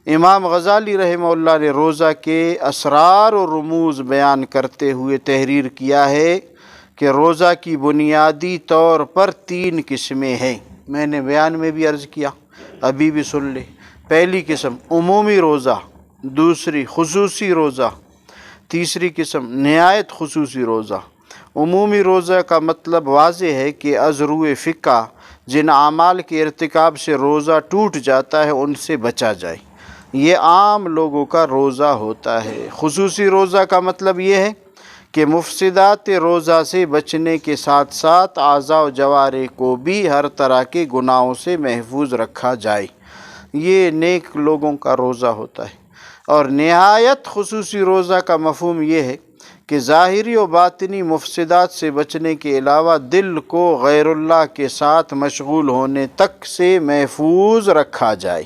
امام غزالی رحمہ اللہ نے روزہ کے اسرار و رموز بیان کرتے ہوئے تحریر کیا ہے کہ روزہ کی بنیادی طور پر 3 قسمیں ہیں۔ میں نے بیان میں بھی عرض کیا، ابھی بھی سن لے۔ پہلی قسم عمومی روزہ، دوسری خصوصی روزہ، تیسری قسم نہایت خصوصی روزہ۔ عمومی روزہ کا مطلب واضح ہے کہ از روئے فقہ جن اعمال کے ارتکاب سے روزہ ٹوٹ جاتا ہے ان سے بچا جائے، یہ عام لوگوں کا روزہ ہوتا ہے۔ خصوصی روزہ کا مطلب یہ ہے کہ مفسدات روزہ سے بچنے کے ساتھ ساتھ اعضاء و جوارح کو بھی ہر طرح کے گناہوں سے محفوظ رکھا جائے، یہ نیک لوگوں کا روزہ ہوتا ہے۔ اور نہایت خصوصی روزہ کا مفہوم یہ ہے کہ ظاہری و باطنی مفسدات سے بچنے کے علاوہ دل کو غیر اللہ کے ساتھ مشغول ہونے تک سے محفوظ رکھا جائے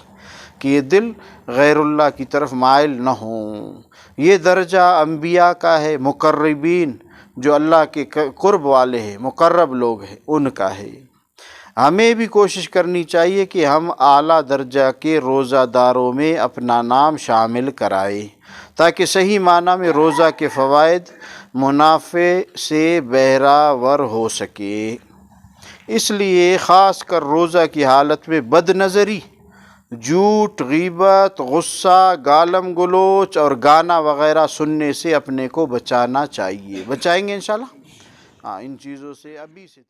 کہ یہ دل غیر اللہ کی طرف مائل نہ ہوں۔ یہ درجہ انبیاء کا ہے، مقربین جو اللہ کے قرب والے ہیں، مقرب لوگ ہیں، ان کا ہے۔ ہمیں بھی کوشش کرنی چاہیے کہ ہم اعلیٰ درجہ کے روزہ داروں میں اپنا نام شامل کرائیں تاکہ صحیح معنی میں روزہ کے فوائد منافع سے بہرہ ہو سکے۔ اس لیے خاص کر روزہ کی حالت میں بد نظری، جھوٹ، غیبت، غصہ، گالم گلوچ اور گانا وغیرہ سننے سے اپنے کو بچانا چاہیے۔ بچائیں گے انشاءاللہ؟ ہاں، ان چیزوں سے ابھی سے